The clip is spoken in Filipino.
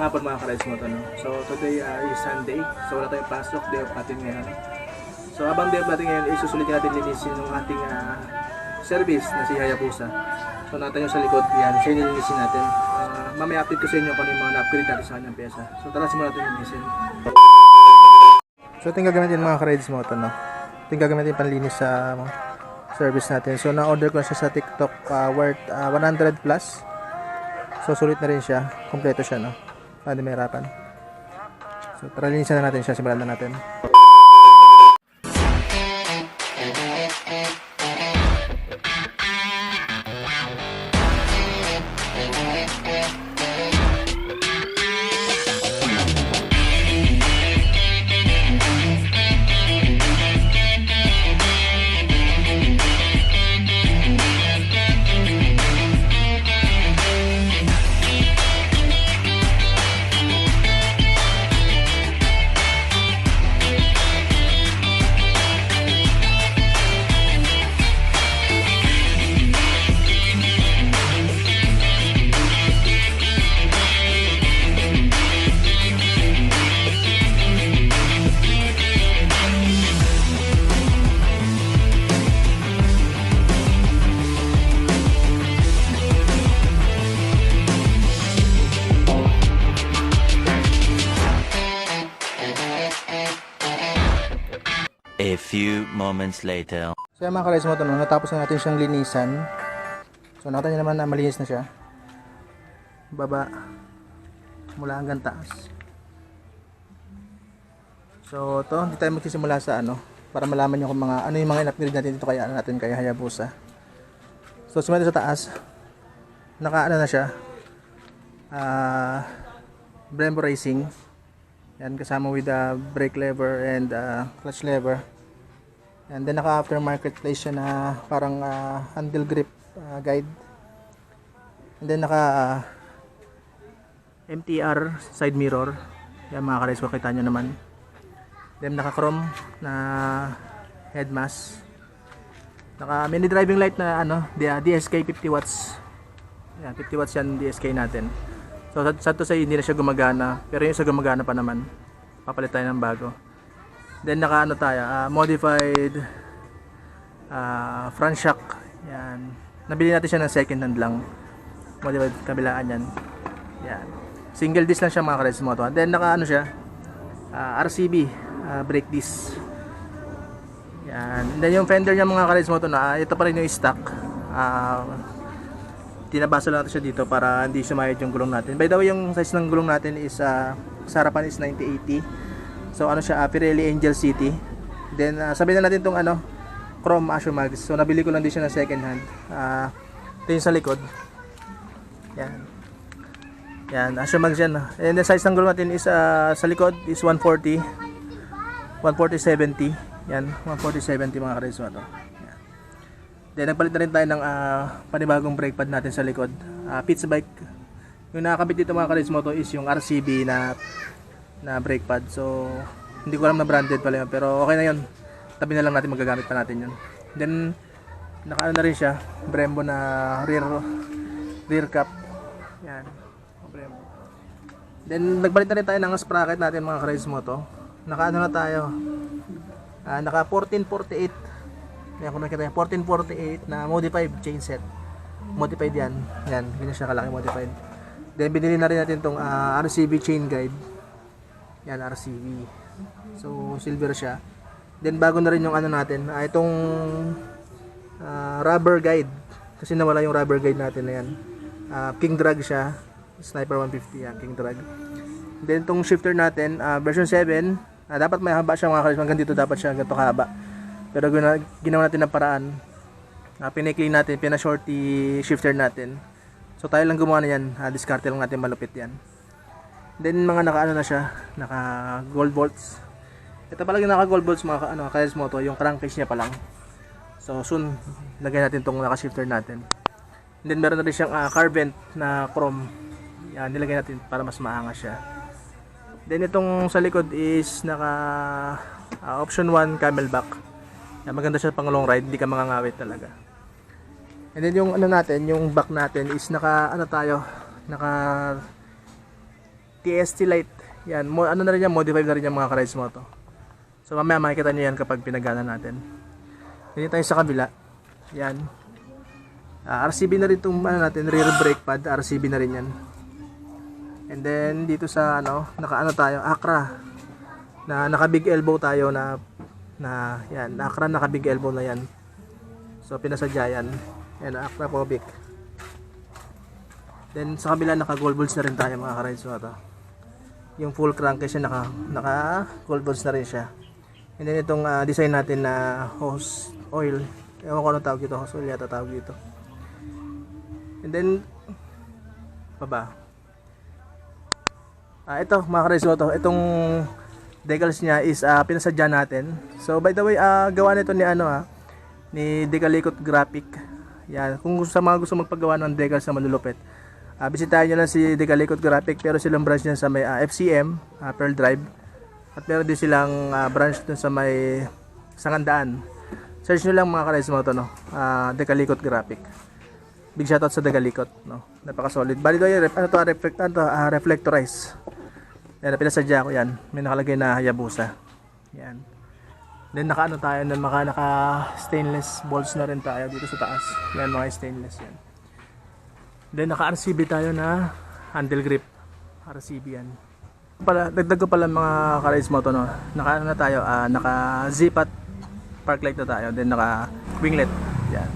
Magandang hapon mga ka-rides mo to, no? So today is Sunday, so wala tayong pasok, day off natin ngayon. So habang day off natin ngayon, isusulitin natin linisin yung ating service na si Hayabusa. So natin yung sa likod, yan, siya nilinisin natin. Mamaya update ko sa inyo kung ano yung mga na-upgrade natin sa kanyang pyesa. So tara, simulan natin yung linisin. So ito yung gagamitin mga ka-rides mo to, no? Ito yung gagamitin panlinis sa service natin. So na-order ko siya sa TikTok, worth 100 plus. So sulit na rin siya, kompleto siya, no? Para di mahirapan. So tara, linisan na natin siya, simulan na natin. A few moments later. So yung mga ka-rides mo to, no? Natapos na natin siyang linisan. So nakita niyo naman na malinis na siya. Baba mula hanggang taas. So to, hindi tayo magsisimula sa para malaman niyo kung ano yung mga in-upgrade natin dito kay Hayabusa. So simula sa taas, na siya. Brembo Racing. Yan, kasama with the brake lever and clutch lever. And then naka aftermarket place siya na parang handle grip guide. And then naka MTR side mirror. Yan mga ka-rides ko, kita nyo naman. Then naka chrome na head mask. Naka mini driving light na DSK 50 watts. Yan, 50 watts yan DSK natin. So sad to say, hindi na siya gumagana, pero yung sa gumagana pa naman, papalit tayo ng bago. Then naka tayo, modified front shock. Yan. Nabili natin siya ng second hand lang. Modified kabilaan yan. Yan. Single disc lang siya mga ka-rides mo to. Then naka siya, RCB brake disc. Yan. And then yung fender niya mga ka-rides mo to na ito pa rin yung stock. Tinabasa lang natin siya dito para hindi sumayad yung gulong natin. By the way, yung size ng gulong natin is sa harapan is 9080. So siya, Pirelli Angel City. Then sabihin na natin tong chrome Ashomags. So nabili ko lang din siya na second hand. Ito yung sa likod. Yan. Yan, Ashomags yan. And the size ng gulong natin is sa likod is 140. 140/70. Yan, 140/70 mga ka-rides mo to. Then nagpalit na rin tayo ng panibagong brake pad natin sa likod. Pitts Bike. Yung nakakabit dito mga ka-rides mo to is yung RCB na brake pad. So hindi ko alam na branded pala yun, pero okay na yun. Tabi na lang natin, magagamit pa natin yun. Then naka na rin siya, Brembo na rear cap. Yan, Brembo. Then nagpalit na rin tayo ng sprocket natin mga ka-rides mo to. Naka na tayo. Naka 1448. Kaya kung nakita yung 1448 na modified chain set. Modified yan. Yan, ganyan siya kalaki, modified. Then binili na rin natin itong RCB chain guide. Yan, RCB. So silver siya. Then bago na rin yung natin, itong rubber guide. Kasi nawala yung rubber guide natin na yan. King drag siya. Sniper 150 yan, King drag. Then itong shifter natin, version 7. Dapat may haba siya mga ka-rides. Hanggang dito dapat siya ganito kahaba. Pero ginawa natin ng paraan. Pinikli natin, pina-shorty shifter natin. So tayo lang gumawa na yan. Diskarte lang natin, malupit yan. Then mga na siya, naka gold bolts. Ito pala yung naka gold bolts mga ka-rides mo to, yung crankcase niya pa lang. So soon lagay natin tong naka shifter natin. And then meron na rin siyang car vent na chrome. Yan, nilagay natin para mas maangas siya. Then itong sa likod is naka option 1 camelback. Yan, maganda siya pang long ride, hindi ka mangangawit talaga. And then yung natin, yung back natin is naka TST light. Yan, ano na rin yan, modified na rin yan mga ka-rides moto. So mamaya makikita nyo yan kapag pinagana natin. Dito tayo sa kabila. Yan. RCB na rin itong natin, rear brake pad, RCB na rin yan. And then dito sa naka tayo, Acra. Na naka big elbow tayo na yan, Acra naka big elbow na yan. So pinasadya yan. Yan, Acra Pobic. Then sa kabila naka gold balls na rin tayo mga ka-rides moto. Yung full crank siya naka gold balls na rin siya. And then itong design natin na hose oil. Ewan ko ano tawag dito, hose oil yata tawag dito. And then ito mga ka-rides moto, itong decals niya is pinasadya natin. So by the way, gawa nito ni Decalicot Graphic. Yan, kung sa mga gusto magpagawa ng decals na malulupit, bisitahin nyo lang si Decalicot Graphic. Pero silang branch niyan sa may FCM, Pearl Drive. At meron din silang branch dun sa may Sangandaan. Search nyo lang mga ka-rides moto, Decalicot Graphic. Big shoutout sa Decalicot, napaka solid. Bali do yan, reflectorize. Yan, pinasadya ko yan. May nakalagay na Hayabusa. Yan. Then naka stainless balls na rin tayo dito sa taas. Yan, mga stainless yan. Then naka RCB tayo na handle grip. RCB yan. Dagdag ko pala mga ka-rides moto, naka Z-Pat park light na tayo. Then naka winglet. Yan.